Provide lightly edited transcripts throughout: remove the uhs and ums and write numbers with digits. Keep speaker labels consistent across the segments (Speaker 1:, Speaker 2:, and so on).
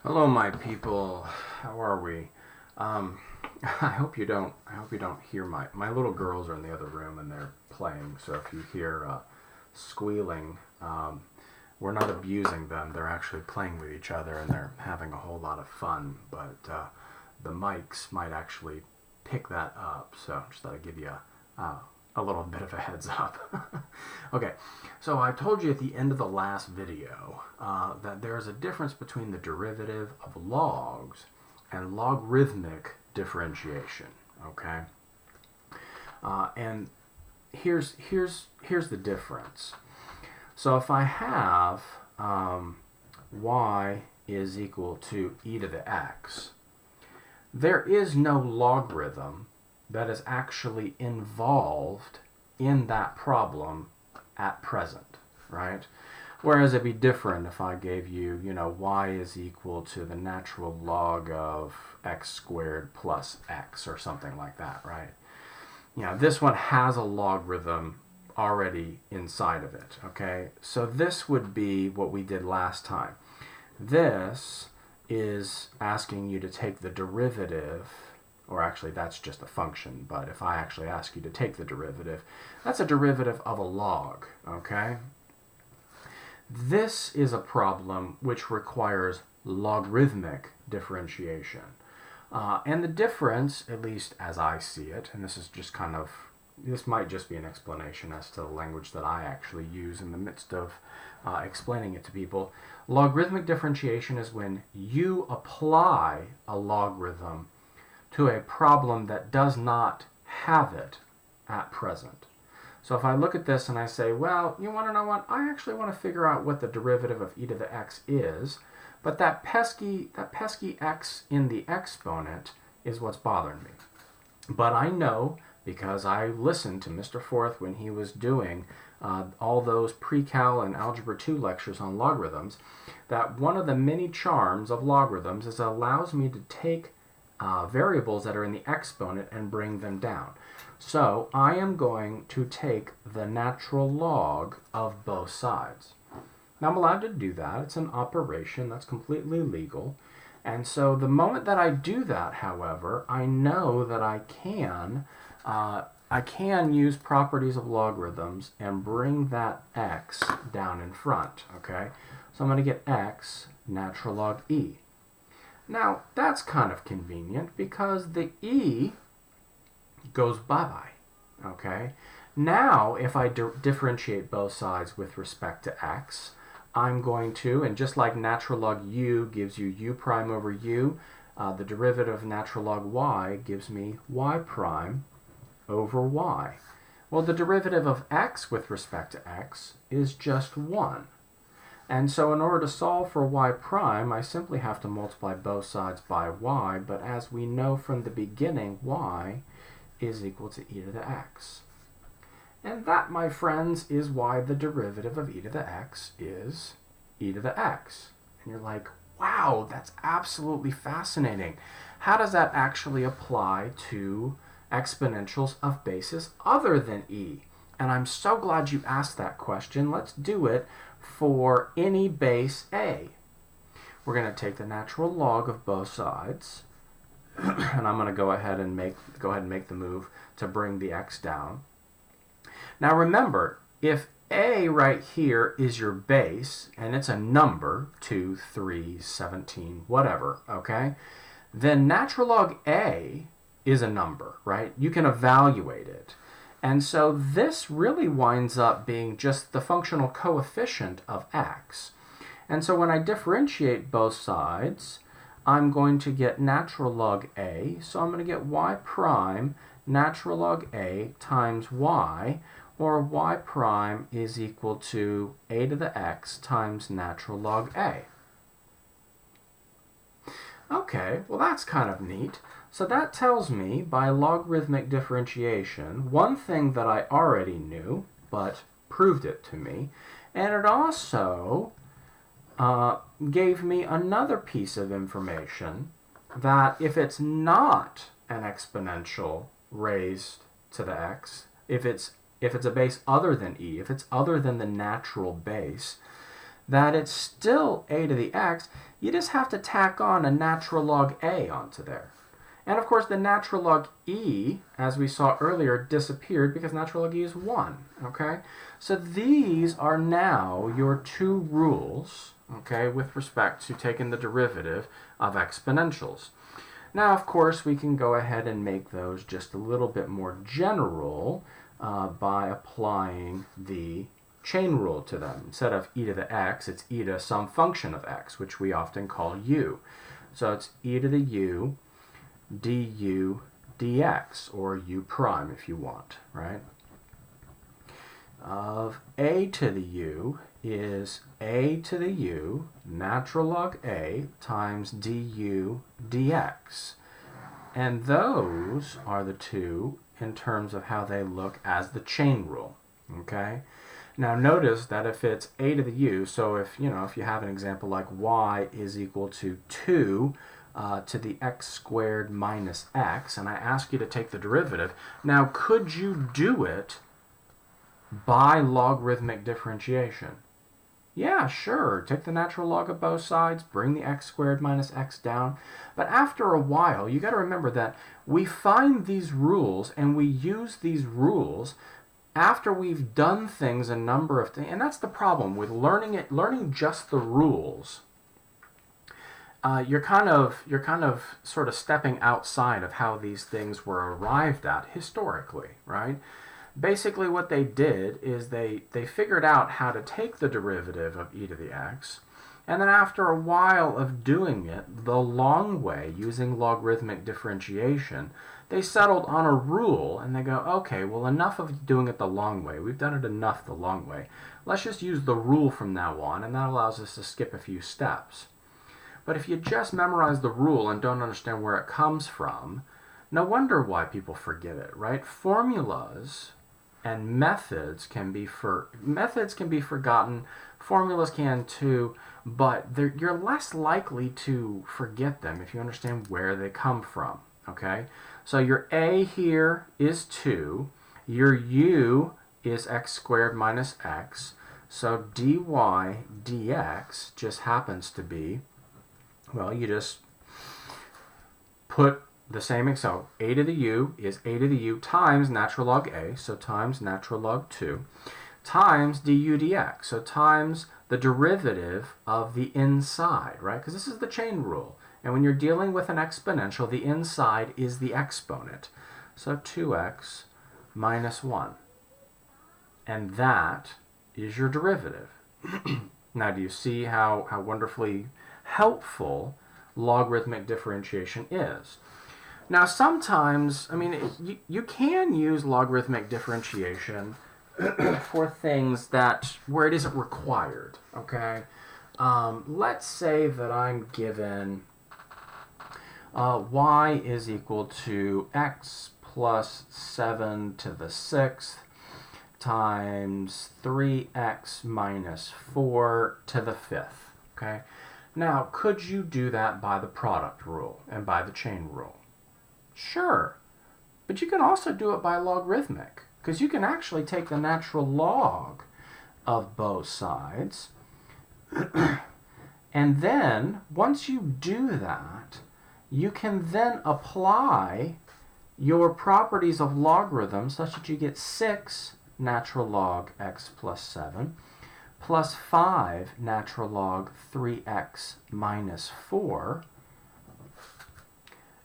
Speaker 1: Hello, my people. How are we? I hope you don't. I hope you don't hear my little girls are in the other room and they're playing. So if you hear squealing, we're not abusing them. They're actually playing with each other and they're having a whole lot of fun. But the mics might actually pick that up. So just thought I'd give you a little bit of a heads up. Okay, so I told you at the end of the last video that there's a difference between the derivative of logs and logarithmic differentiation. Okay, and here's the difference. So if I have y is equal to e to the x, there is no logarithm that is actually involved in that problem at present, right? Whereas it'd be different if I gave you, y is equal to the natural log of x squared plus x or something like that, right? This one has a logarithm already inside of it, okay? So this would be what we did last time. This is asking you to take the derivative, or actually that's just a function, but if I actually ask you to take the derivative, that's a derivative of a log, okay? This is a problem which requires logarithmic differentiation. And the difference, at least as I see it, and this might just be an explanation as to the language that I actually use in the midst of explaining it to people. Logarithmic differentiation is when you apply a logarithm to a problem that does not have it at present. So if I look at this and I say, well, you want to know what? I actually want to figure out what the derivative of e to the x is, but that pesky x in the exponent is what's bothering me. But I know, because I listened to Mr. Forth when he was doing all those pre-cal and algebra 2 lectures on logarithms, that one of the many charms of logarithms is it allows me to take variables that are in the exponent and bring them down. So I am going to take the natural log of both sides. Now I'm allowed to do that. It's an operation that's completely legal. And so the moment that I do that, however, I know that I can use properties of logarithms and bring that x down in front. Okay, so I'm going to get x natural log e. Now, that's kind of convenient because the e goes bye-bye, okay? Now, if I differentiate both sides with respect to x, I'm going to, and just like natural log u gives you u prime over u, the derivative of natural log y gives me y prime over y. Well, the derivative of x with respect to x is just 1. And so in order to solve for y prime, I simply have to multiply both sides by y, but as we know from the beginning, y is equal to e to the x. And that, my friends, is why the derivative of e to the x is e to the x. And you're like, wow, that's absolutely fascinating. How does that actually apply to exponentials of bases other than e? And I'm so glad you asked that question. Let's do it for any base a. We're going to take the natural log of both sides, and I'm going to go ahead and make the move to bring the x down. Now remember, if a right here is your base, and it's a number, 2, 3, 17, whatever, okay, then natural log a is a number, right? You can evaluate it. And so this really winds up being just the functional coefficient of x. And so when I differentiate both sides, I'm going to get natural log a. So I'm going to get y prime natural log a times y, or y prime is equal to a to the x times natural log a. Okay, well that's kind of neat. So that tells me, by logarithmic differentiation, one thing that I already knew, but proved it to me, and it also gave me another piece of information that if it's not an exponential raised to the x, if it's a base other than e, if it's other than the natural base, that it's still a to the x. You just have to tack on a natural log a onto there. And of course, the natural log e, as we saw earlier, disappeared because natural log e is 1. Okay? So these are now your two rules, okay, with respect to taking the derivative of exponentials. Now, of course, we can go ahead and make those just a little bit more general by applying the chain rule to them. Instead of e to the x, it's e to some function of x, which we often call u. So it's e to the u du dx, or u prime if you want, right? Of a to the u is a to the u natural log a times du dx. And those are the two in terms of how they look as the chain rule, okay? Now notice that if it's a to the u, so if you have an example like y is equal to 2 to the x squared minus x, and I ask you to take the derivative, now could you do it by logarithmic differentiation? Yeah, sure. Take the natural log of both sides, bring the x squared minus x down. But after a while, you got to remember that we find these rules and we use these rules after we've done things a number of things. And that's the problem with learning just the rules. You're kind of sort of stepping outside of how these things were arrived at historically, right? Basically what they did is they figured out how to take the derivative of e to the x, and then after a while of doing it the long way using logarithmic differentiation, they settled on a rule and they go, okay, well, enough of doing it the long way. We've done it enough the long way. Let's just use the rule from now on, and that allows us to skip a few steps. But if you just memorize the rule and don't understand where it comes from, no wonder why people forget it, right? Formulas and methods can be forgotten. Formulas can too, but you're less likely to forget them if you understand where they come from, okay? So your a here is 2. Your u is x squared minus x. So dy dx just happens to be, well, you just put the same, so a to the u is a to the u times natural log a, so times natural log 2, times du dx, so times the derivative of the inside, right? Because this is the chain rule. And when you're dealing with an exponential, the inside is the exponent. So 2x minus 1. And that is your derivative. Now, do you see how wonderfully helpful logarithmic differentiation is? Now, sometimes, I mean, you can use logarithmic differentiation for things where it isn't required, okay? Let's say that I'm given y is equal to x plus 7 to the 6th times 3x minus 4 to the 5th, okay? Now, could you do that by the product rule and by the chain rule? Sure, but you can also do it by logarithmic, because you can actually take the natural log of both sides, and then, once you do that, you can then apply your properties of logarithms such that you get 6 natural log x plus 7 plus 5 natural log 3x minus 4.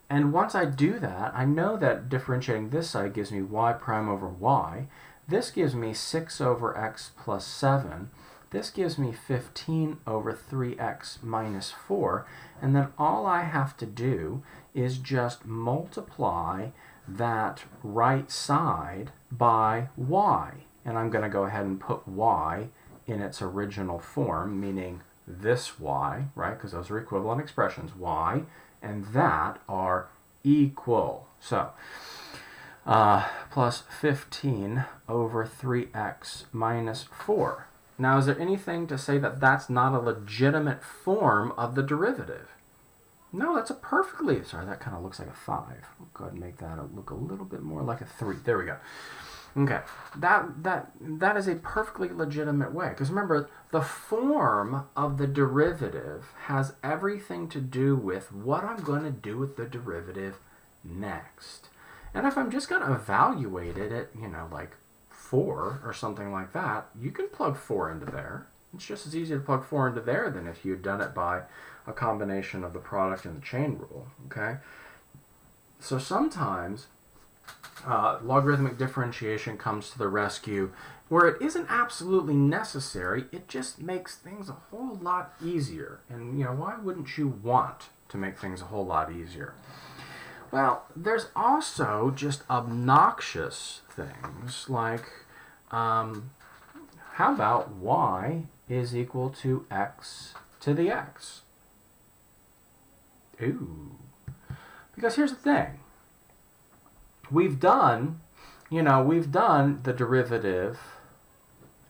Speaker 1: And once I do that, I know that differentiating this side gives me y prime over y. This gives me 6 over x plus 7. This gives me 15 over 3x minus 4. And then all I have to do is just multiply that right side by y. And I'm going to go ahead and put y in its original form, meaning this y, right? Because those are equivalent expressions, y and that are equal. So, plus 15 over 3x minus 4. Now, is there anything to say that that's not a legitimate form of the derivative? No, that's a perfectly, sorry, that kind of looks like a 5. We'll go ahead and make that look a little bit more like a 3. There we go. Okay, that is a perfectly legitimate way. Because remember, the form of the derivative has everything to do with what I'm going to do with the derivative next. And if I'm just going to evaluate it at, like 4 or something like that, you can plug 4 into there. It's just as easy to plug 4 into there than if you'd done it by a combination of the product and the chain rule, okay? So sometimes logarithmic differentiation comes to the rescue where it isn't absolutely necessary, it just makes things a whole lot easier. And, why wouldn't you want to make things a whole lot easier? Well, there's also just obnoxious things like, how about y is equal to x to the x? Ooh. Because here's the thing. We've done the derivative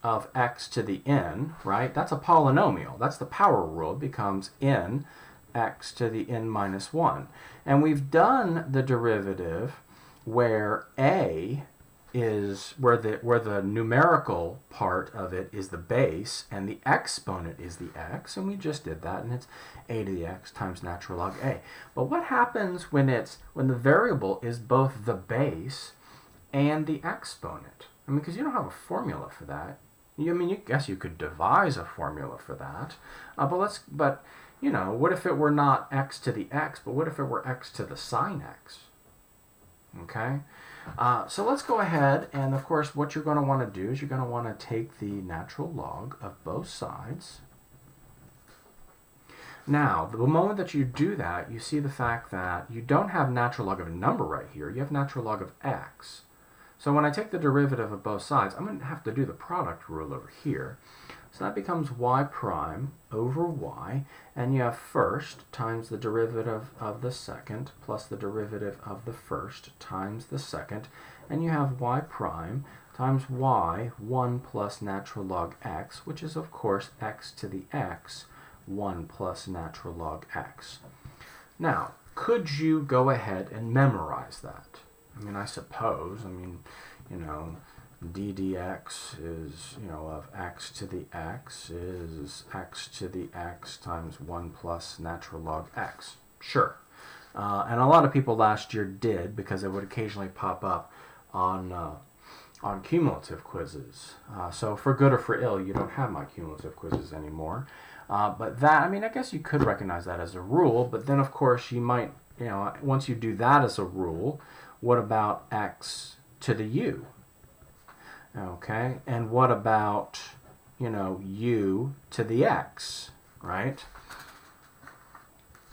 Speaker 1: of x to the n, right? That's a polynomial. That's the power rule. It becomes n x to the n minus 1. And we've done the derivative where a is where the numerical part of it is the base and the exponent is the x, and we just did that, and it's a to the x times natural log a. But what happens when the variable is both the base and the exponent? I mean, because you don't have a formula for that. You guess you could devise a formula for that, but what if it were not x to the x, but what if it were x to the sine x? Okay, so let's go ahead, and of course what you're going to want to do is you're going to want to take the natural log of both sides. Now, the moment that you do that, you see the fact that you don't have natural log of a number right here, you have natural log of x. So when I take the derivative of both sides, I'm going to have to do the product rule over here. So that becomes y prime over y, and you have first times the derivative of the second plus the derivative of the first times the second, and you have y prime times y, 1 plus natural log x, which is of course x to the x, 1 plus natural log x. Now, could you go ahead and memorize that? I suppose, d dx is, of x to the x is x to the x times 1 plus natural log x. Sure. And a lot of people last year did, because it would occasionally pop up on cumulative quizzes. So for good or for ill, you don't have my cumulative quizzes anymore. But that, I guess you could recognize that as a rule, but then of course you might, once you do that as a rule, what about x to the u? Okay, and what about, u to the x, right?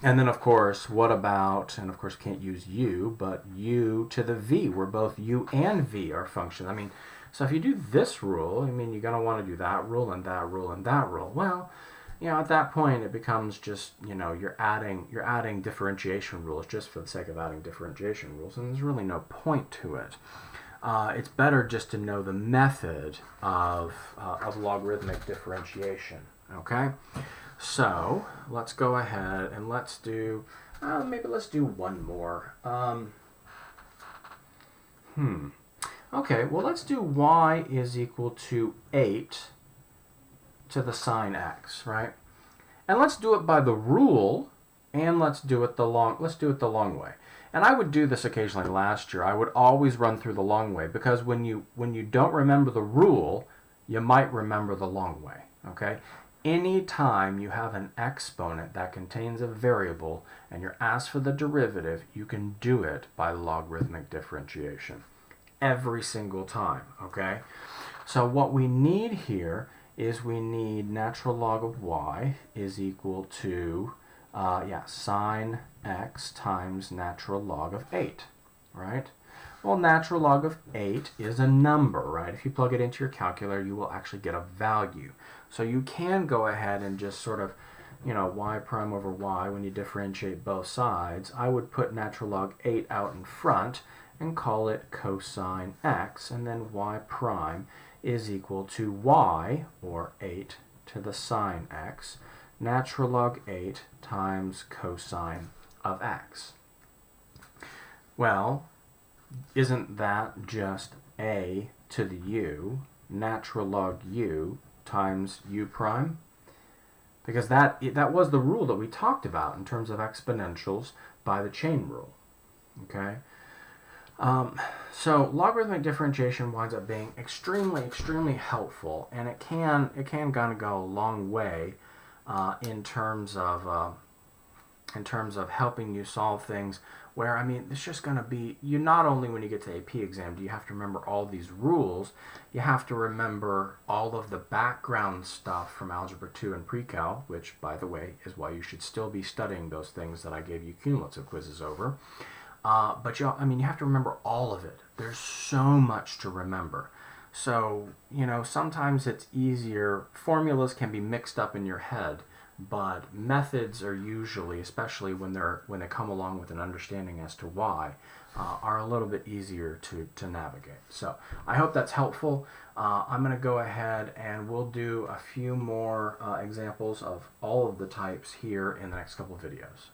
Speaker 1: And then of course, what about, and of course can't use u, but u to the v, where both u and v are functions. So if you do this rule, you're going to want to do that rule and that rule and that rule. Well, at that point it becomes just, you're adding differentiation rules just for the sake of adding differentiation rules, and there's really no point to it. It's better just to know the method of logarithmic differentiation, okay? So let's go ahead and let's do, maybe let's do one more. Okay, well let's do y is equal to 8 to the sine x, right? And let's do it by the rule, and let's do it the long way. And I would do this occasionally last year. I would always run through the long way, because when you don't remember the rule, you might remember the long way, okay? Anytime you have an exponent that contains a variable and you're asked for the derivative, you can do it by logarithmic differentiation. Every single time, okay? So what we need here is we need natural log of y is equal to sine x times natural log of 8, right? Well, natural log of 8 is a number, right? If you plug it into your calculator, you will actually get a value. So you can go ahead and just sort of, y prime over y, when you differentiate both sides, I would put natural log 8 out in front and call it cosine x, and then y prime is equal to y, or 8 to the sine x, natural log 8 times cosine of x. Well, isn't that just a to the u natural log u times u prime, because that was the rule that we talked about in terms of exponentials by the chain rule. Okay, so logarithmic differentiation winds up being extremely helpful, and it can kind of go a long way in terms of helping you solve things where, I mean, it's just going to be, you not only when you get to AP exam do you have to remember all these rules, you have to remember all of the background stuff from Algebra 2 and Pre-Cal, which, by the way, is why you should still be studying those things that I gave you cumulative quizzes over. But you have to remember all of it. There's so much to remember. So, sometimes it's easier. Formulas can be mixed up in your head, but methods are usually, especially when they come along with an understanding as to why, are a little bit easier to navigate. So I hope that's helpful. I'm going to go ahead and we'll do a few more examples of all of the types here in the next couple of videos.